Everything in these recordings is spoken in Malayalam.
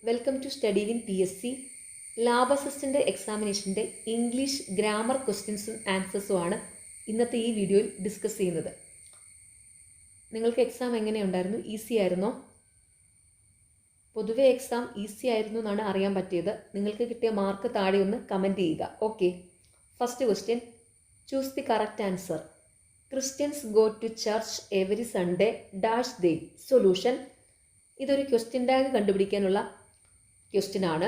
Welcome to study in PSC lab assistant എക്സാമിനേഷൻ്റെ ഇംഗ്ലീഷ് ഗ്രാമർ ക്വസ്റ്റ്യൻസും ആൻസേഴ്സുമാണ് ഇന്നത്തെ ഈ വീഡിയോയിൽ ഡിസ്കസ് ചെയ്യുന്നത്. നിങ്ങൾക്ക് എക്സാം എങ്ങനെയുണ്ടായിരുന്നു? ഈസി ആയിരുന്നോ? പൊതുവെ എക്സാം ഈസി ആയിരുന്നു എന്നാണ് അറിയാൻ പറ്റിയത്. നിങ്ങൾക്ക് കിട്ടിയ മാർക്ക് താഴെ ഒന്ന് കമൻറ്റ് ചെയ്യുക. Okay, first question, choose the correct answer. Christians go to church every Sunday dash they. Solution. ഇതൊരു ക്വസ്റ്റ്യൻ ടാഗ് കണ്ടുപിടിക്കാനുള്ള ക്വസ്റ്റ്യൻ ആണ്.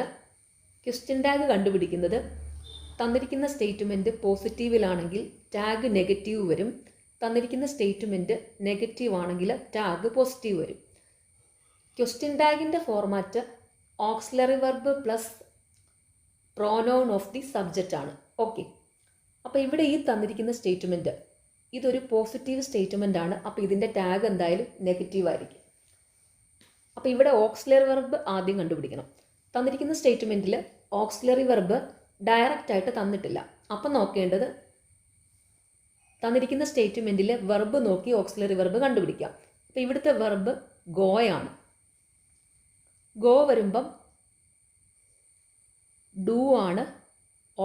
ക്വസ്റ്റ്യൻ ടാഗ് കണ്ടുപിടിക്കുന്നത് തന്നിരിക്കുന്ന സ്റ്റേറ്റ്മെൻറ്റ് പോസിറ്റീവിലാണെങ്കിൽ ടാഗ് നെഗറ്റീവ് വരും, തന്നിരിക്കുന്ന സ്റ്റേറ്റ്മെൻറ്റ് നെഗറ്റീവ് ആണെങ്കിൽ ടാഗ് പോസിറ്റീവ് വരും. ക്വസ്റ്റ്യൻ ടാഗിൻ്റെ format auxiliary verb plus pronoun of the subject ആണ്. ഓക്കെ, അപ്പോൾ ഇവിടെ ഈ തന്നിരിക്കുന്ന സ്റ്റേറ്റ്മെൻറ്റ് ഇതൊരു പോസിറ്റീവ് സ്റ്റേറ്റ്മെൻ്റ് ആണ്. അപ്പോൾ ഇതിൻ്റെ ടാഗ് എന്തായാലും നെഗറ്റീവ് ആയിരിക്കും. അപ്പോൾ ഇവിടെ ഓക്സിലറി വെർബ് ആദ്യം കണ്ടുപിടിക്കണം. തന്നിരിക്കുന്ന സ്റ്റേറ്റ്മെൻറ്റിൽ ഓക്സിലറി വെർബ് ഡയറക്റ്റ് ആയിട്ട് തന്നിട്ടില്ല. അപ്പം നോക്കേണ്ടത് തന്നിരിക്കുന്ന സ്റ്റേറ്റ്മെൻറ്റിൽ വെർബ് നോക്കി ഓക്സിലറി വെർബ് കണ്ടുപിടിക്കാം. അപ്പോൾ ഇവിടുത്തെ വെർബ് ഗോയാണ്. ഗോ വരുമ്പം ഡു ആണ്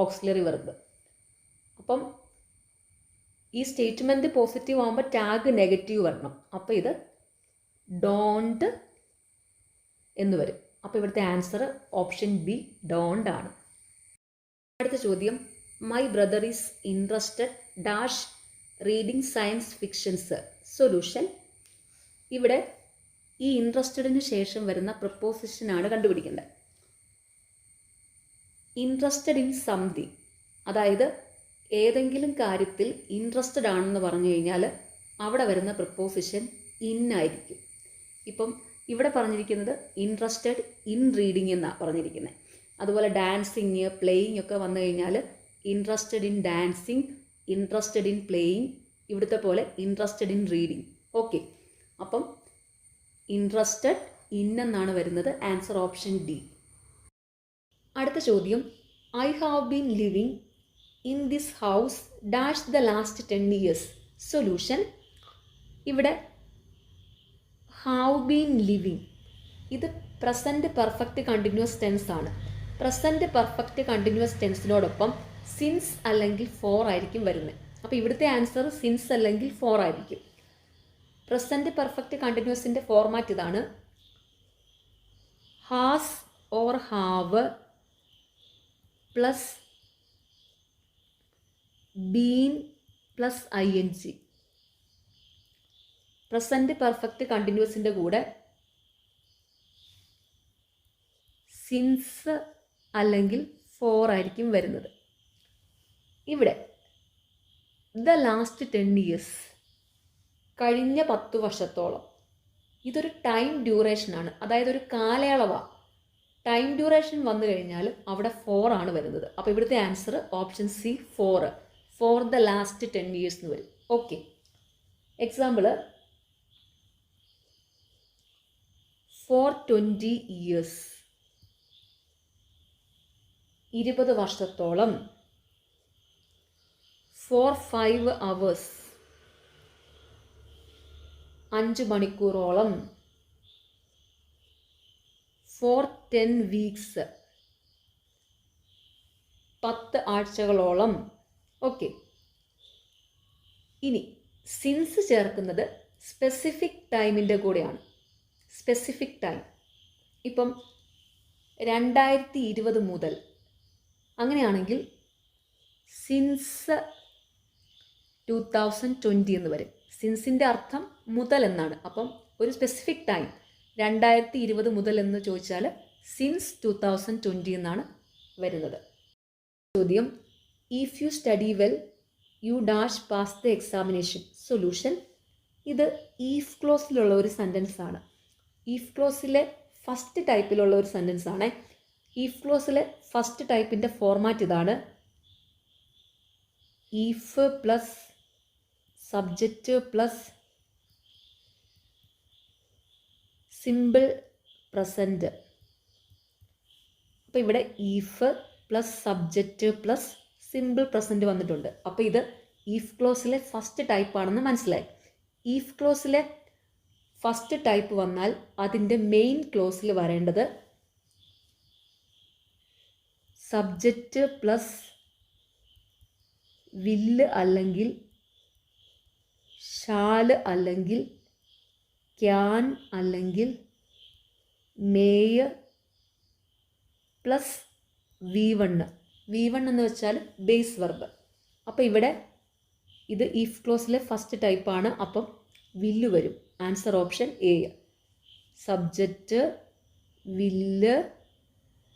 ഓക്സിലറി വെർബ്. അപ്പം ഈ സ്റ്റേറ്റ്മെൻറ്റ് പോസിറ്റീവ് ആകുമ്പോൾ ടാഗ് നെഗറ്റീവ് വരണം. അപ്പോൾ ഇത് ഡോണ്ട് എന്ന് വരും. അപ്പോൾ ഇവിടുത്തെ ആൻസർ ഓപ്ഷൻ ബി ഡോണ്ട് ആണ്. അടുത്ത ചോദ്യം, my brother is interested dash reading science fictions. Solution. ഇവിടെ ഈ ഇൻട്രസ്റ്റഡിന് ശേഷം വരുന്ന പ്രപ്പോസിഷനാണ് കണ്ടുപിടിക്കേണ്ടത്. ഇൻട്രസ്റ്റഡ് ഇൻ സംതിങ്, അതായത് ഏതെങ്കിലും കാര്യത്തിൽ ഇൻട്രസ്റ്റഡ് ആണെന്ന് പറഞ്ഞു കഴിഞ്ഞാൽ അവിടെ വരുന്ന പ്രപ്പോസിഷൻ ഇൻ ആയിരിക്കും. ഇപ്പം ഇവിടെ പറഞ്ഞിരിക്കുന്നത് ഇൻട്രസ്റ്റഡ് ഇൻ റീഡിംഗ് എന്നാണ് പറഞ്ഞിരിക്കുന്നത്. അതുപോലെ ഡാൻസിങ്, പ്ലേയിങ് ഒക്കെ വന്നു കഴിഞ്ഞാൽ interested in dancing, interested in playing, ഇവിടുത്തെ പോലെ ഇൻട്രസ്റ്റഡ് ഇൻ റീഡിങ്. ഓക്കെ, അപ്പം ഇൻട്രസ്റ്റഡ് ഇൻ എന്നാണ് വരുന്നത്. Answer option D. അടുത്ത ചോദ്യം, I have been living in this house dash the last 10 years. Solution. ഇവിടെ ഹാവ് ബീൻ ലിവിങ് ഇത് പ്രസൻറ്റ് പെർഫെക്റ്റ് കണ്ടിന്യൂസ് ടെൻസ് ആണ്. പ്രസൻറ്റ് പെർഫെക്റ്റ് കണ്ടിന്യൂസ് ടെൻസിനോടൊപ്പം സിൻസ് അല്ലെങ്കിൽ ഫോർ ആയിരിക്കും വരുന്നത്. അപ്പോൾ ഇവിടുത്തെ ആൻസർ സിൻസ് അല്ലെങ്കിൽ ഫോർ ആയിരിക്കും. പ്രസൻറ്റ് പെർഫെക്റ്റ് കണ്ടിന്യൂസിൻ്റെ ഫോർമാറ്റ് ഇതാണ്: has or have plus been plus ING. Present perfect കണ്ടിന്യൂസിൻ്റെ കൂടെ സിൻസ് അല്ലെങ്കിൽ ഫോർ ആയിരിക്കും വരുന്നത്. ഇവിടെ ദ ലാസ്റ്റ് 10 years, കഴിഞ്ഞ 10 വർഷത്തോളം, ഇതൊരു ടൈം ഡ്യൂറേഷനാണ്, അതായത് ഒരു കാലയളവാണ്. ടൈം ഡ്യൂറേഷൻ വന്നു കഴിഞ്ഞാൽ അവിടെ 4 ആണ് വരുന്നത്. അപ്പോൾ ഇവിടുത്തെ answer option C 4, for the last 10 years എന്ന് വരും. ഓക്കെ, എക്സാമ്പിൾ, ഫോർ 20 years, 20 വർഷത്തോളം. ഫോർ 5 hours, 5 മണിക്കൂറോളം. ഫോർ 10 weeks, 10 ആഴ്ചകളോളം. ഓക്കെ, ഇനി സിൻസ് ചേർക്കുന്നത് സ്പെസിഫിക് ടൈമിൻ്റെ കൂടെയാണ്. സ്പെസിഫിക് ടൈം ഇപ്പം 2020 മുതൽ, അങ്ങനെയാണെങ്കിൽ സിൻസ് 2020 എന്ന് വരും. സിൻസിൻ്റെ അർത്ഥം മുതൽ എന്നാണ്. അപ്പം ഒരു സ്പെസിഫിക് ടൈം 2020 മുതൽ എന്ന് ചോദിച്ചാൽ സിൻസ് 2020 എന്നാണ് വരുന്നത്. ചോദ്യം, if you study well you dash pass the examination. Solution. ഇത് ഈഫ് ക്ലോസിലുള്ള ഒരു സെൻറ്റൻസ് ആണ്. ഈഫ് ക്ലോസിലെ ഫസ്റ്റ് ടൈപ്പിലുള്ള ഒരു സെൻറ്റൻസ് ആണ്. ഈഫ് ക്ലോസിലെ ഫസ്റ്റ് ടൈപ്പിൻ്റെ ഫോർമാറ്റ് ഇതാണ്: if plus subject plus simple present. അപ്പോൾ ഇവിടെ if plus subject plus simple present വന്നിട്ടുണ്ട്. അപ്പോൾ ഇത് ഈഫ് ക്ലോസിലെ ഫസ്റ്റ് ടൈപ്പാണെന്ന് മനസ്സിലായി. ഈഫ് ക്ലോസിലെ ഫസ്റ്റ് ടൈപ്പ് വന്നാൽ അതിൻ്റെ മെയിൻ ക്ലോസിൽ വരേണ്ടത് സബ്ജക്റ്റ് പ്ലസ് വില്ല് അല്ലെങ്കിൽ ഷാല് അല്ലെങ്കിൽ ക്യാൻ അല്ലെങ്കിൽ മേയ് പ്ലസ് V1 എന്ന് വെച്ചാൽ ബേസ് വെർബ്. അപ്പോൾ ഇവിടെ ഇത് ഇഫ് ക്ലോസിലെ ഫസ്റ്റ് ടൈപ്പാണ്. അപ്പം വില്ല് വരും. Answer option A. Subject will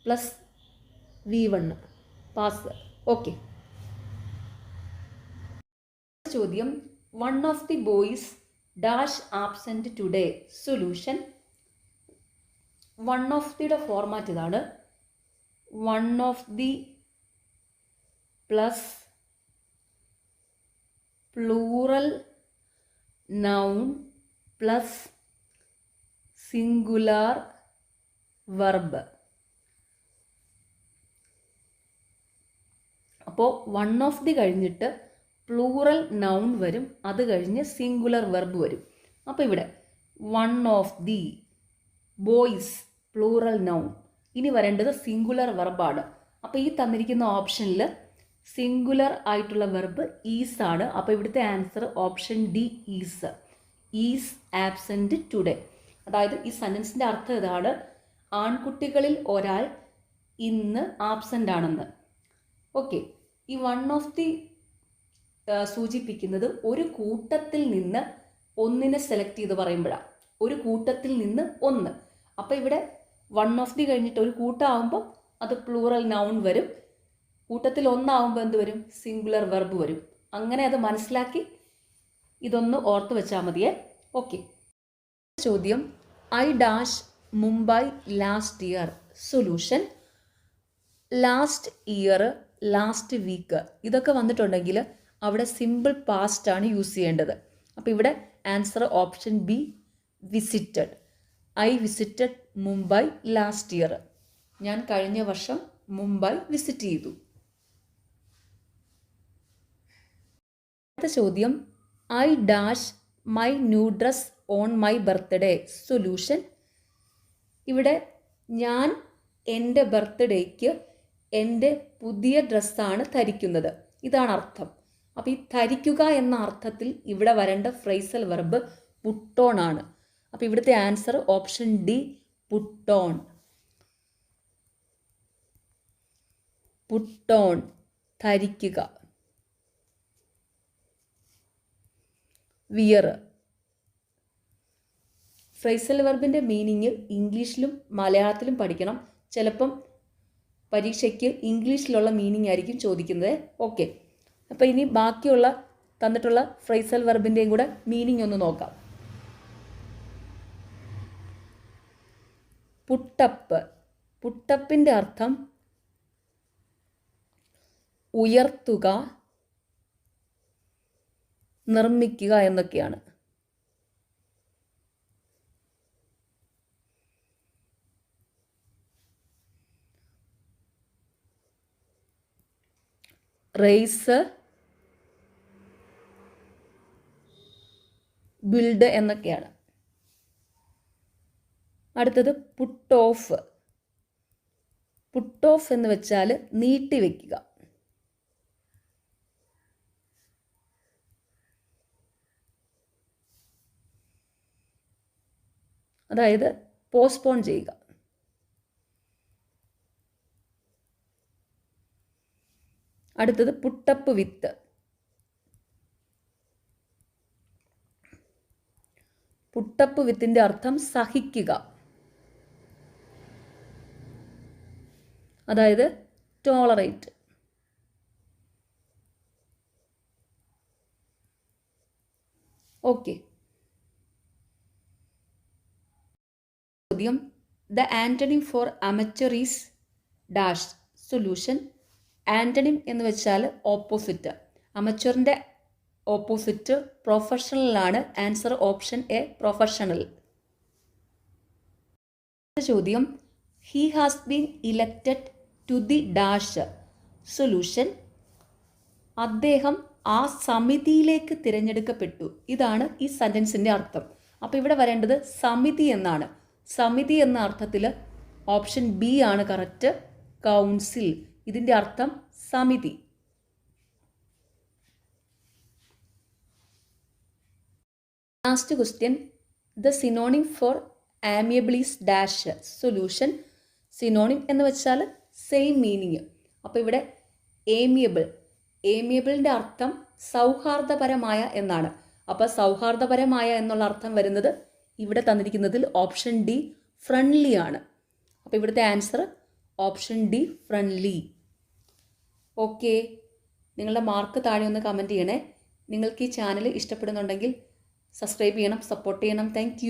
plus V1 pass. Okay. ചോദ്യം, one of the boys dash absent today. Solution. One of ദിയുടെ ഫോർമാറ്റ് ഇതാണ്. One of the plus plural noun plus singular verb. അപ്പോൾ വൺ ഓഫ് ദി കഴിഞ്ഞിട്ട് പ്ലൂറൽ നൗൺ വരും, അത് കഴിഞ്ഞ് സിംഗുലർ വെർബ് വരും. അപ്പോൾ ഇവിടെ one of the boys plural noun. ഇനി വരേണ്ടത് സിംഗുലർ വെർബാണ്. അപ്പോൾ ഈ തന്നിരിക്കുന്ന ഓപ്ഷനിൽ സിംഗുലർ ആയിട്ടുള്ള വെർബ് ഈസ് ആണ്. അപ്പോൾ ഇവിടുത്തെ answer option D is. Is absent today. അതായത് ഈ സെൻറ്റൻസിൻ്റെ അർത്ഥം ഇതാണ്, ആൺകുട്ടികളിൽ ഒരാൾ ഇന്ന് ആബ്സെൻ്റ് ആണെന്ന്. ഓക്കെ. ഈ വൺ ഓഫ് ദി സൂചിപ്പിക്കുന്നത് ഒരു കൂട്ടത്തിൽ നിന്ന് ഒന്നിനെ സെലക്ട് ചെയ്ത് പറയുമ്പോഴാണ്. ഒരു കൂട്ടത്തിൽ നിന്ന് ഒന്ന്. അപ്പോൾ ഇവിടെ വൺ ഓഫ് ദി കഴിഞ്ഞിട്ട് ഒരു കൂട്ടമാകുമ്പോൾ അത് പ്ലൂറൽ നൗൺ വരും. കൂട്ടത്തിൽ ഒന്നാവുമ്പോൾ എന്ത് വരും? സിംഗുലർ വെർബ് വരും. അങ്ങനെ അത് മനസ്സിലാക്കി ഇതൊന്ന് ഓർത്ത് വെച്ചാൽ മതിയേ. ഓക്കെ. ചോദ്യം, I dash Mumbai last year. Solution. Last year, last week ഇതൊക്കെ വന്നിട്ടുണ്ടെങ്കിൽ അവിടെ സിമ്പിൾ പാസ്റ്റ് ആണ് യൂസ് ചെയ്യേണ്ടത്. അപ്പോൾ ഇവിടെ answer option B visited. I visited Mumbai last year. ഞാൻ കഴിഞ്ഞ വർഷം മുംബൈ വിസിറ്റ് ചെയ്തു. അടുത്ത ചോദ്യം, I dash my new dress on my birthday. Solution. ഇവിടെ ഞാൻ എൻ്റെ ബർത്ത്ഡേക്ക് എൻ്റെ പുതിയ ഡ്രസ്സാണ് ധരിക്കുന്നത്. ഇതാണ് അർത്ഥം. അപ്പോൾ ഈ ധരിക്കുക എന്ന അർത്ഥത്തിൽ ഇവിടെ വരേണ്ട ഫ്രേസൽ വെർബ് പുട്ടോൺ ആണ്. അപ്പോൾ ഇവിടുത്തെ answer option D put on. Put on ധരിക്കുക. വിയർ. ഫ്രേസൽ വെർബിൻ്റെ മീനിങ് ഇംഗ്ലീഷിലും മലയാളത്തിലും പഠിക്കണം. ചിലപ്പം പരീക്ഷയ്ക്ക് ഇംഗ്ലീഷിലുള്ള മീനിങ് ആയിരിക്കും ചോദിക്കുന്നത്. ഓക്കെ. അപ്പോൾ ഇനി ബാക്കിയുള്ള തന്നിട്ടുള്ള ഫ്രേസൽ വെർബിൻ്റെയും കൂടെ മീനിങ് ഒന്ന് നോക്കാം. പുട്ടപ്പ്. പുട്ടപ്പിൻ്റെ അർത്ഥം ഉയർത്തുക, നിർമ്മിക്കുക എന്നൊക്കെയാണ്. റേസ്, ബിൽഡ് എന്നൊക്കെയാണ്. അടുത്തത് പുട്ട് ഓഫ്. പുട്ട് ഓഫ് എന്ന് വെച്ചാൽ നീട്ടി വയ്ക്കുക. അതായത് പോസ്റ്റ്പോൺ ചെയ്യുക. അടുത്തത് പുട്ടപ്പ് വിത്ത്. പുട്ടപ്പ് വിത്തിൻ്റെ അർത്ഥം സഹിക്കുക. അതായത് ടോളറേറ്റ്. ഓക്കെ. ചോദ്യം, the antonym for amateur is dash. Solution. Antonym എന്ന് വെച്ചാൽ ഓപ്പോസിറ്റ്. അമച്ചറിൻ്റെ ഓപ്പോസിറ്റ് പ്രൊഫഷണലാണ്. Answer option A professional. ചോദ്യം, he has been elected to the dash. Solution. അദ്ദേഹം ആ സമിതിയിലേക്ക് തിരഞ്ഞെടുക്കപ്പെട്ടു. ഇതാണ് ഈ സെൻറ്റൻസിൻ്റെ അർത്ഥം. അപ്പോൾ ഇവിടെ വരേണ്ടത് സമിതി എന്നാണ്. സമിതി എന്ന അർത്ഥത്തിൽ ഓപ്ഷൻ ബി ആണ് കറക്റ്റ്. കൗൺസിൽ. ഇതിൻ്റെ അർത്ഥം സമിതി. Last question, the synonym for amiable is dash. Solution. Synonym എന്ന് വെച്ചാൽ സെയിം മീനിങ്. അപ്പോൾ ഇവിടെ ഏമിയബിൾ, ഏമിയബിളിൻ്റെ അർത്ഥം സൗഹാർദ്ദപരമായ എന്നാണ്. അപ്പോൾ സൗഹാർദ്ദപരമായ എന്നുള്ള അർത്ഥം വരുന്നത് ഇവിടെ തന്നിരിക്കുന്നതിൽ ഓപ്ഷൻ ഡി ഫ്രണ്ട്ലി ആണ്. അപ്പോൾ ഇവിടുത്തെ answer option D friendly. Okay, നിങ്ങളുടെ മാർക്ക് താഴെ ഒന്ന് കമൻറ്റ് ചെയ്യണേ. നിങ്ങൾക്ക് ഈ ചാനൽ ഇഷ്ടപ്പെടുന്നുണ്ടെങ്കിൽ സബ്സ്ക്രൈബ് ചെയ്യണം, സപ്പോർട്ട് ചെയ്യണം. താങ്ക്